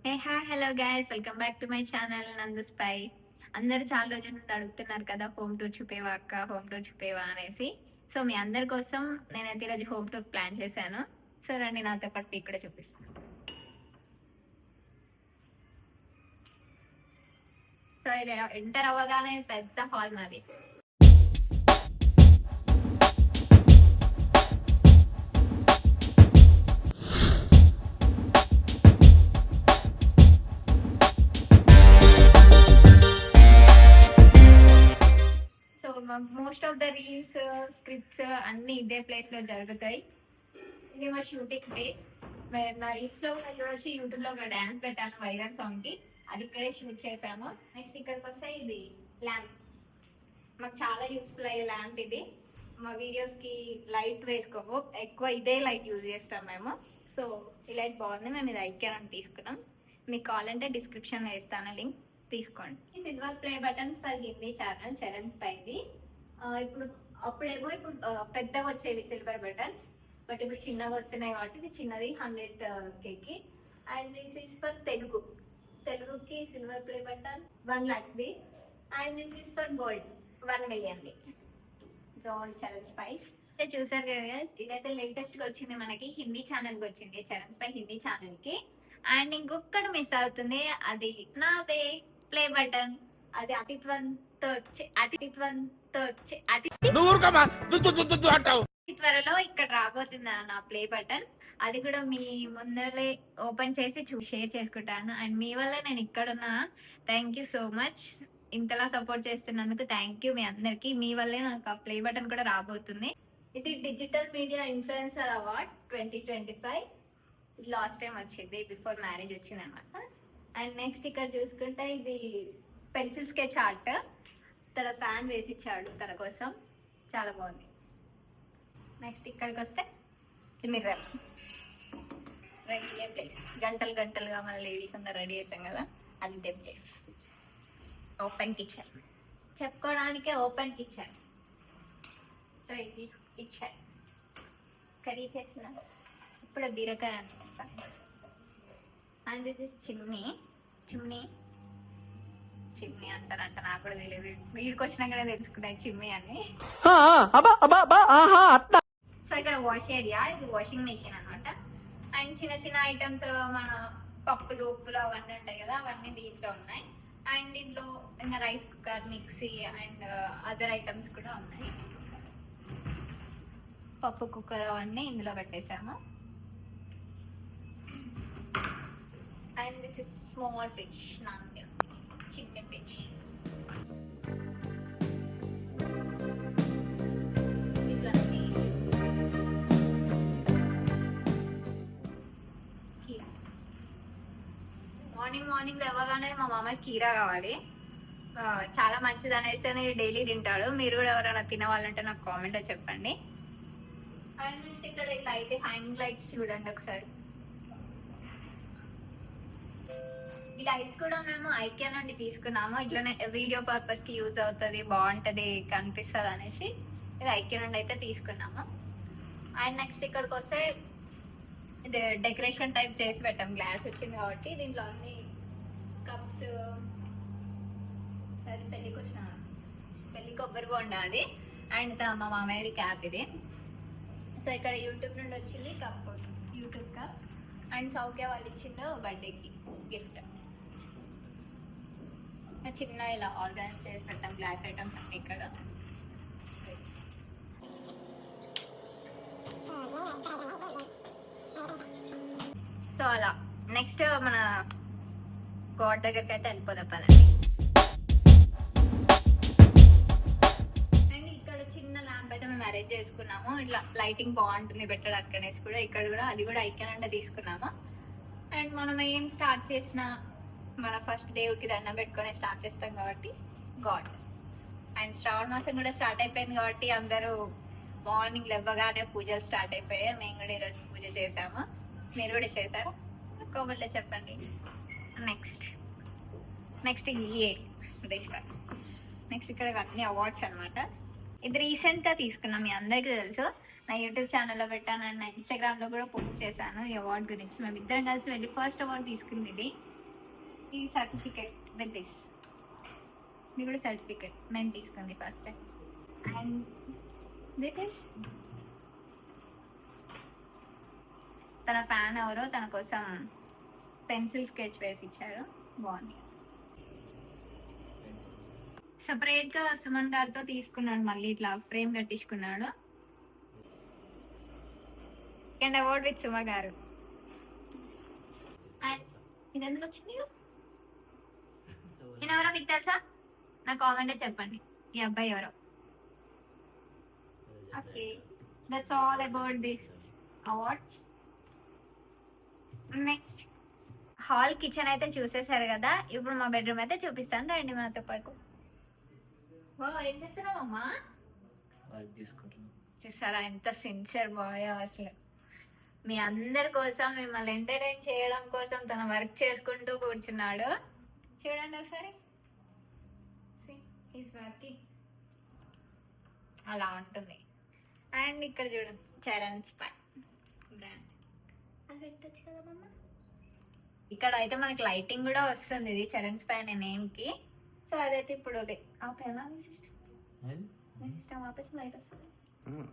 Hey hi hello guys, welcome back to my channel నందు spy. అందరూ చాలా రోజుల నుండి అడుగుతున్నారు కదా, హోమ్ టూర్ చూపేవా అక్క, హోమ్ టూర్ చూపేవా అనేసి. సో మీ అందరి కోసం నేనైతే ఈరోజు హోమ్ టూర్ ప్లాన్ చేశాను. సో రండి నాతో పాటు ఇక్కడ చూపిస్తాను. సో ఇది ఎంటర్ అవ్వగానే పెద్ద హాల్ మాది. So most of the reels, scripts అన్ని ఇదే ప్లేస్ లో జరుగుతాయి. ఇది మా షూటింగ్ ప్లేస్. నా రీల్స్ లో చూడొచ్చు, యూట్యూబ్ లో ఒక డాన్స్ పెట్టాను వైరల్ సాంగ్ కి, అది ఇక్కడే షూట్ చేశాము. నెక్స్ట్ ఇక్కడికి వస్తే ఇది ల్యాంప్. మాకు చాలా యూస్ఫుల్ అయ్యే ల్యాంప్ ఇది. మా వీడియోస్ కి లైట్ వేసుకోము, ఎక్కువ ఇదే లైట్ యూజ్ చేస్తాం మేము. సో ఈ లైట్ బాగుంది, మేము ఇది ఐక్యాన్ తీసుకున్నాం. మీకు కావాలంటే డిస్క్రిప్షన్ లో ఇస్తాను, లింక్ తీసుకోండి. ఈ silver play button for Hindi channel Charan స్పైది. ఇప్పుడు పెద్దగా వచ్చేవి సిల్వర్ బటన్స్, బట్ ఇప్పుడు చిన్నగా వస్తున్నాయి కాబట్టి ఇది చిన్నది 100K. And this is for తెలుగుకి silver play button 1 lakh. And this is for gold 1 million. So Charan spice చూసారు కదా, ఇదైతే లేటెస్ట్ గా వచ్చింది, మనకి హిందీ ఛానల్ కి వచ్చింది, చరణ్ స్పై హిందీ ఛానల్ కి. అండ్ ఇంకొకటి మిస్ అవుతుంది, అది నాదే ప్లే బటన్. అది అతిత్వంతో త్వరలో ఇక్కడ రాబోతుంది నా ప్లే బటన్. అది కూడా మీ ముందరే ఓపెన్ చేసి షేర్ చేసుకుంటాను. అండ్ మీ వల్ల నేను ఇక్కడ ఉన్నా. థ్యాంక్ యూ సో మచ్, ఇంతలా సపోర్ట్ చేస్తున్నందుకు థ్యాంక్ యూ మీ అందరికి. మీ వల్లే నాకు ఆ ప్లే బటన్ కూడా రాబోతుంది. ఇది digital media influencer award 2025. Last time వచ్చింది, బిఫోర్ మ్యారేజ్ వచ్చింది అనమాట. అండ్ నెక్స్ట్ ఇక్కడ చూసుకుంటే ఇది పెన్సిల్ స్కెచ్ ఆర్ట్. తన ఫ్యాన్ వేసి ఇచ్చాడు తన కోసం, చాలా బాగుంది. నెక్స్ట్ ఇక్కడికి వస్తే మిర్రర్, రెడీ అయ్యే ప్లేస్. గంటలుగా మన లేడీస్ అందరు రెడీ అవుతాం కదా, అది ఇదే ప్లేస్. ఓపెన్ కిచెన్, చెప్పుకోవడానికే ఓపెన్ కిచెన్. సో ఇది కిచెన్, కర్రీ చేస్తున్నాను ఇప్పుడు బీరకాయ అనుకుంటాను. అండ్ దిస్ ఇస్ చిమ్నీ అంటారంట, నాకు కూడా తెలియదు, వీడికి వచ్చినాకనే తెలుసుకున్నాయి చిమ్నీ అని. సో ఇక్కడ వాష్ ఏరియా, ఇది వాషింగ్ మెషిన్ అనమాట. అండ్ చిన్న చిన్న ఐటమ్స్, మన పప్పులు ఉప్పులు అవన్నీ ఉంటాయి కదా, అవన్నీ దీంట్లో ఉన్నాయి. అండ్ దీంట్లో ఇంకా rice cooker, mixie and other items కూడా ఉన్నాయి. పప్పు కుక్కర్ అవన్నీ ఇందులో పెట్టేసాము. And this is small fridge, నాది చిన్న ఫ్రిడ్జ్. మార్నింగ్ లేవగానే మా మామయ్య కీరా కావాలి, చాలా మంచిది అనేసి డైలీ తింటాడు. మీరు కూడా ఎవరైనా తినవాలంటే నాకు కామెంట్ లో చెప్పండి. అండ్ నెక్స్ట్ ఇక్కడ లైట్, హ్యాంగ్ లైట్స్ చూడండి ఒకసారి. ఈ లైట్స్ కూడా మేము ఐక్యా నుండి తీసుకున్నాము, ఇట్లనే వీడియో పర్పస్ కి యూజ్ అవుతుంది, బాగుంటది, కనిపిస్తుంది అనేసి ఇది ఐక్యా నుండి అయితే తీసుకున్నాము. అండ్ నెక్స్ట్ ఇక్కడికి వస్తే ఇది డెకరేషన్ టైప్ చేసి పెట్టాం, గ్లాస్ వచ్చింది కాబట్టి. దీంట్లో అన్ని కప్స్, అది పెళ్లి కొబ్బరి బొండా అది. అండ్ మా మామయ్యది క్యాప్ ఇది. సో ఇక్కడ యూట్యూబ్ నుండి వచ్చింది cup, YouTube cup. And Soukhya వాళ్ళు ఇచ్చిండు బర్త్డేకి గిఫ్ట్. చిన్న ఇలా ఆర్గనైజ్ చేసి పెట్టాం గ్లాస్ ఐటమ్స్ అన్ని ఇక్కడ. సో అలా నెక్స్ట్ మన గాడ్ దగ్గరికి అయితే వెళ్ళిపోదాం పదండి. అండ్ ఇక్కడ చిన్న ల్యాంప్ అయితే మేము అరేంజ్ చేసుకున్నాము, ఇట్లా లైటింగ్ బాగుంటుంది పెట్టడానికి అనేసి కూడా. ఇక్కడ కూడా అది కూడా ఐక్యన్ అంటే తీసుకున్నాము. అండ్ మనం ఏం స్టార్ట్ చేసినా మన ఫస్ట్ దేవుడికి దండం పెట్టుకొని స్టార్ట్ చేస్తాం కాబట్టి గాడ్. అండ్ శ్రావణ మాసం కూడా స్టార్ట్ అయిపోయింది కాబట్టి అందరూ మార్నింగ్ లేవగానే పూజలు స్టార్ట్ అయిపోయాయి. మేము కూడా ఈరోజు పూజ చేసాము, మీరు కూడా చేశారు, కామెంట్లో చెప్పండి. నెక్స్ట్ నెక్స్ట్ ఇక్కడ అన్ని అవార్డ్స్ అనమాట. ఇది రీసెంట్ గా తీసుకున్నాం, మీ అందరికీ తెలుసు, నా యూట్యూబ్ ఛానల్లో పెట్టాను అండ్ నా ఇన్స్టాగ్రామ్ లో కూడా పోస్ట్ చేశాను ఈ అవార్డ్ గురించి. మేము ఇద్దరం కలిసి వెళ్ళి ఫస్ట్ అవార్డు తీసుకుంది ఇది. ఈ సర్టిఫికెట్ విత్ దిస్, ఇది కూడా సర్టిఫికెట్ మేము తీసుకుంది first time. And this is తన ఫ్యాన్ ఎవరో తన కోసం పెన్సిల్ స్కెచ్ వేసి ఇచ్చారు, బాగుంది. సపరేట్ గా సుమన్ గారితో తీసుకున్నాడు, మళ్ళీ ఇట్లా ఫ్రేమ్ కట్టించుకున్నాడు. And award with Suma garu. And ఇది ఎందుకు వచ్చింది? నేను ఎవరో మీకు తెలుసా? నా కామెంట్ చెప్పండి ఈ అబ్బాయి ఎవరో. Okay, that's all about this awards. Next hall kitchen అయితే చూసేసారు కదా, ఇప్పుడు మా బెడ్రూమ్ అయితే చూపిస్తాను, రండి మాతో పాటు. ఏం చేస్తున్నావు అమ్మా? చూసారా ఎంత సిన్సియర్ బాయ్ అసలు. మీ అందరి కోసం, మిమ్మల్ని ఎంటర్టైన్ చేయడం కోసం తన వర్క్ చేసుకుంటూ కూర్చున్నాడు. చూడండి ఒకసారి, వర్కింగ్ అలా ఉంటుంది. అండ్ ఇక్కడ చూడండి చరణ్ స్పై బ్రాండ్, అది పెట్టచ్చు కదా మమ్మ. ఇక్కడ అయితే మనకి లైటింగ్ కూడా వస్తుంది, ఇది చరణ్ స్పై అనే నేమ్ కి. సో అదైతే ఇప్పుడు సిస్టమ్ ఆపేసి లైట్ వస్తుంది.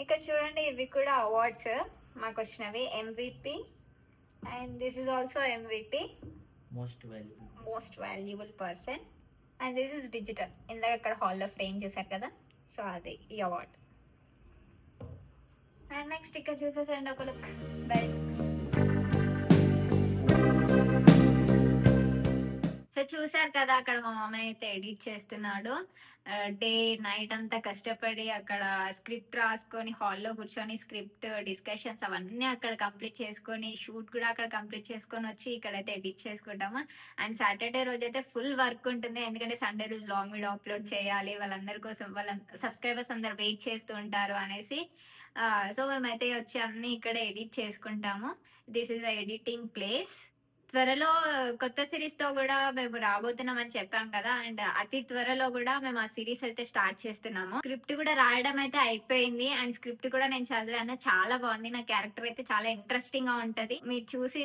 ఇక్కడ చూడండి, ఇవి కూడా అవార్డ్స్ మాకు వచ్చినవి. MVP and this is also MVP, most valuable person. And this is digital, ఇందాక ఇక్కడ హాల్లో ఫ్రేమ్ చేశారు కదా, సో అది ఈ అవార్డ్. అండ్ నెక్స్ట్ ఇక్కడ చూసేసండి ఒక లుక్ బెడ్. సో చూసారు కదా, అక్కడ మా మామయ్య అయితే ఎడిట్ చేస్తున్నాడు. డే నైట్ అంతా కష్టపడి అక్కడ స్క్రిప్ట్ రాసుకొని హాల్లో కూర్చొని స్క్రిప్ట్ డిస్కషన్స్ అవన్నీ అక్కడ కంప్లీట్ చేసుకొని, షూట్ కూడా అక్కడ కంప్లీట్ చేసుకొని వచ్చి ఇక్కడైతే ఎడిట్ చేసుకుంటాము. అండ్ సాటర్డే రోజు అయితే ఫుల్ వర్క్ ఉంటుంది, ఎందుకంటే సండే రోజు లాంగ్ వీడియో అప్లోడ్ చేయాలి, వాళ్ళందరి కోసం, వాళ్ళ సబ్స్క్రైబర్స్ అందరు వెయిట్ చేస్తూ ఉంటారు అనేసి. సో మేమైతే వచ్చి అన్ని ఇక్కడ ఎడిట్ చేసుకుంటాము. This is the editing place. త్వరలో కొత్త సిరీస్ తో కూడా మేము రాబోతున్నామని చెప్పాం కదా, అండ్ అతి త్వరలో కూడా మేము ఆ సిరీస్ అయితే స్టార్ట్ చేస్తున్నాము. స్క్రిప్ట్ కూడా రాయడం అయితే అయిపోయింది, అండ్ స్క్రిప్ట్ కూడా నేను చదివాను, చాలా బాగుంది. నా క్యారెక్టర్ అయితే చాలా ఇంట్రెస్టింగ్ గా ఉంటది, మీరు చూసి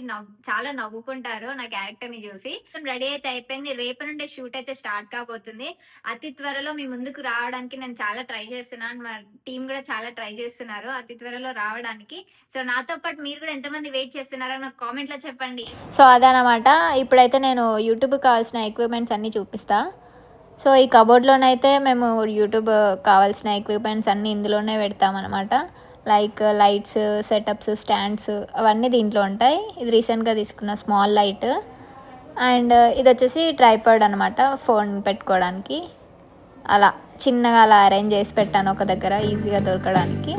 చాలా నవ్వుకుంటారు నా క్యారెక్టర్ ని చూసి. రెడీ అయితే అయిపోయింది, రేపు నుండి షూట్ అయితే స్టార్ట్ కాబోతుంది. అతి త్వరలో మీ ముందుకు రావడానికి నేను చాలా ట్రై చేస్తున్నాను, మా టీం కూడా చాలా ట్రై చేస్తున్నారు అతి త్వరలో రావడానికి. సో నాతో పాటు మీరు కూడా ఎంతమంది వెయిట్ చేస్తున్నారో నాకు కామెంట్ లో చెప్పండి. సో అదనమాట, ఇప్పుడైతే నేను యూట్యూబ్కి కావాల్సిన ఎక్విప్మెంట్స్ అన్నీ చూపిస్తా. సో ఈ కబోర్డ్లోనైతే మేము యూట్యూబ్ కావాల్సిన ఎక్విప్మెంట్స్ అన్నీ ఇందులోనే పెడతామన్నమాట. లైక్ లైట్స్, సెటప్స్, స్టాండ్స్ అవన్నీ దీంట్లో ఉంటాయి. ఇది రీసెంట్గా తీసుకున్న స్మాల్ లైట్. అండ్ ఇది వచ్చేసి ట్రైపాడ్ అనమాట, ఫోన్ పెట్టుకోవడానికి. అలా చిన్నగా అలా అరేంజ్ చేసి పెట్టాను ఒక దగ్గర, ఈజీగా దొరకడానికి.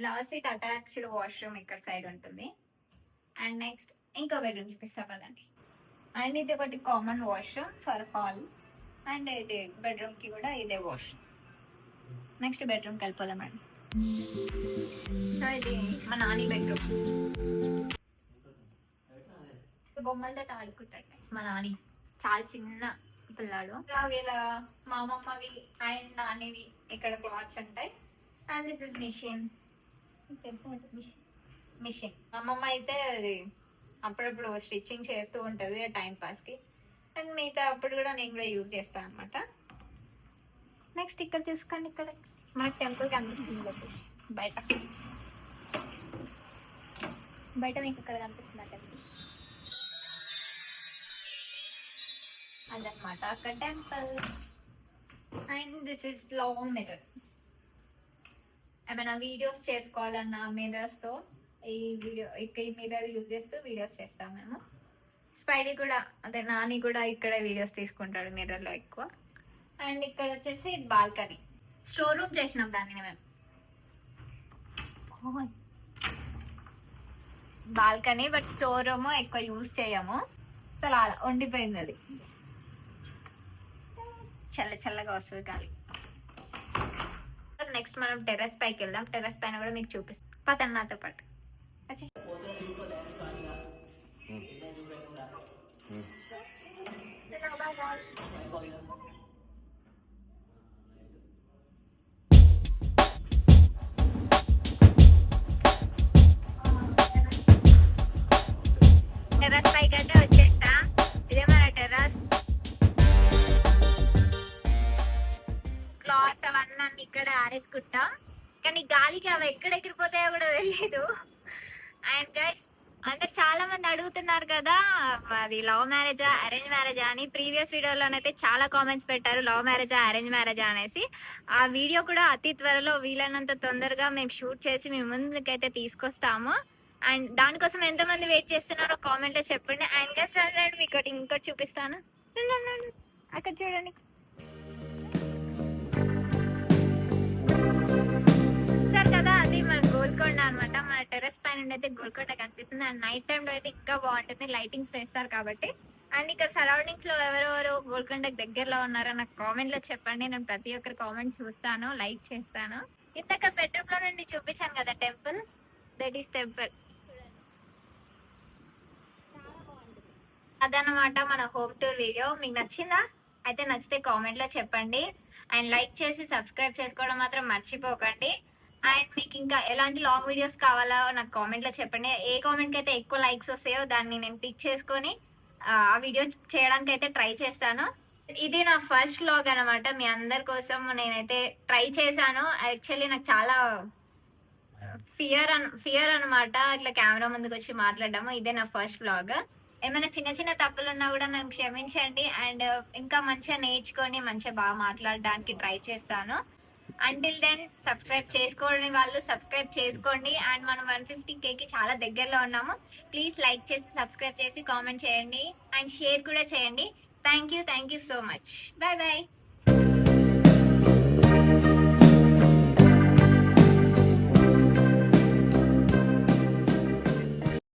లాస్ట్ అటాచ్డ్ వాష్రూమ్ ఇక్కడ సైడ్ ఉంటుంది. అండ్ నెక్స్ట్ ఇంకో బెడ్రూమ్ చూపిస్తా కదండి. అండ్ ఇది ఒకటి common washroom for all, and ఇది బెడ్రూమ్ కి కూడా ఇదే వాష్రూమ్. నెక్స్ట్ బెడ్రూమ్ కి వెళ్ళిపోదామండి. సో ఇది మా నాని బెడ్రూమ్. బొమ్మలతో ఆడుకుంటాడు మా నాని, చాలా చిన్న పిల్లాడు. ఇలా మా అమ్మమ్మవి అండ్ నానివి ఇక్కడ క్లాత్స్ ఉంటాయి. And this is machine. Machine అమ్మమ్మ అయితే అది అప్పుడప్పుడు స్టిచ్చింగ్ చేస్తూ ఉంటుంది టైం పాస్కి, అండ్ మిగతా అప్పుడు కూడా నేను కూడా యూజ్ చేస్తాను అనమాట. నెక్స్ట్ ఇక్కడ చూసుకోండి, ఇక్కడ మనకు టెంపుల్ కనిపిస్తుంది లొకేషన్. బయట మీకు ఇక్కడ కనిపిస్తుంది టెంపుల్, అదనమాట అక్కడ temple. And this is long mirror. ఏమైనా వీడియోస్ చేసుకోవాలన్నా మిర్రర్స్తో ఈ మిర్రర్ యూజ్ చేస్తూ వీడియోస్ చేస్తాం మేము. స్పైడీ కూడా అదే, నాని కూడా ఇక్కడ వీడియోస్ తీసుకుంటాడు మిర్రర్లో ఎక్కువ. అండ్ ఇక్కడ వచ్చేసి బాల్కనీ, స్టోర్ రూమ్ చేసినాం దాన్ని మేము. బాల్కనీ బట్ స్టోర్ రూమ్ ఎక్కువ యూజ్ చేయము, అసలు అలా ఉండిపోయింది అది. చల్లగా వస్తుంది గాలి. నెక్స్ట్ మనం టెర్రస్ పైకి వెళ్దాం, టెర్రస్ పైన కూడా మీకు చూపిస్తాం. పదండి నాతో పాటు. ఆరేసుకుంటా, కానీ గాలికి అవి ఎక్కడ ఎగిరిపోతాయో కూడా తెలియదు. అండ్ గైస్, అంటే చాలా మంది అడుగుతున్నారు కదా అది లవ్ మ్యారేజా అరేంజ్ మ్యారేజా అని. ప్రీవియస్ వీడియోలోనైతే చాలా కామెంట్స్ పెట్టారు లవ్ మ్యారేజా అరేంజ్ మ్యారేజా అనేసి. ఆ వీడియో కూడా అతి త్వరలో వీలైనంత తొందరగా మేము షూట్ చేసి మీ ముందుకైతే తీసుకొస్తాము. అండ్ దానికోసం ఎంతమంది వెయిట్ చేస్తున్నారో కామెంట్ లో చెప్పండి. అండ్ గైస్ రండి, మీకు ఇంకోటి చూపిస్తాను. రండి, అక్కడ చూడండి. చూసారు కదా, అది మన గోల్కొండ అనమాట. మన టెర్రస్ పైన అయితే గోల్కొండ కనిపిస్తుంది. అండ్ నైట్ టైం లో అయితే ఇంకా బాగుంటుంది, లైటింగ్స్ వేస్తారు కాబట్టి. అండ్ ఇక్కడ సరౌండింగ్స్ లో ఎవరెవరు గోల్కొండకి దగ్గరలో ఉన్నారో నాకు కామెంట్ లో చెప్పండి. నేను ప్రతి ఒక్కరి కామెంట్ చూస్తాను, లైక్ చేస్తాను. ఇంతక బెడ్రూమ్ లో నుండి చూపించాను కదా టెంపుల్, దట్ ఈస్ టెంపుల్. అదనమాట మన హోమ్ టూర్ వీడియో. మీకు నచ్చిందా? అయితే నచ్చితే కామెంట్ లో చెప్పండి. అండ్ లైక్ చేసి సబ్స్క్రైబ్ చేసుకోవడం మాత్రం మర్చిపోకండి. అండ్ మీకు ఇంకా ఎలాంటి లాంగ్ వీడియోస్ కావాలో నాకు కామెంట్ లో చెప్పండి. ఏ కామెంట్ కి అయితే ఎక్కువ లైక్స్ వస్తాయో దాన్ని నేను పిక్ చేసుకొని ఆ వీడియో చేయడానికి అయితే ట్రై చేస్తాను. ఇది నా ఫస్ట్ వ్లాగ్ అనమాట. మీ అందరి కోసం నేనైతే ట్రై చేశాను. యాక్చువల్లీ నాకు చాలా ఫియర్ అనమాట ఇట్లా కెమెరా ముందుకు వచ్చి మాట్లాడడము. ఇదే నా ఫస్ట్ వ్లాగ్. ఏమైనా చిన్న చిన్న తప్పులు ఉన్నా కూడా నన్ను క్షమించండి. అండ్ ఇంకా మంచిగా నేర్చుకొని మంచిగా బాగా మాట్లాడడానికి ట్రై చేస్తాను. అంటిల్ దెన్ సబ్స్క్రైబ్ చేసుకోండి, వాళ్ళు సబ్స్క్రైబ్ చేసుకోండి. అండ్ మనం 150Kకి చాలా దగ్గరలో ఉన్నాము. ప్లీజ్ లైక్ చేసి సబ్స్క్రైబ్ చేసి కామెంట్ చేయండి అండ్ షేర్ కూడా చేయండి. Thank you so much. Bye bye.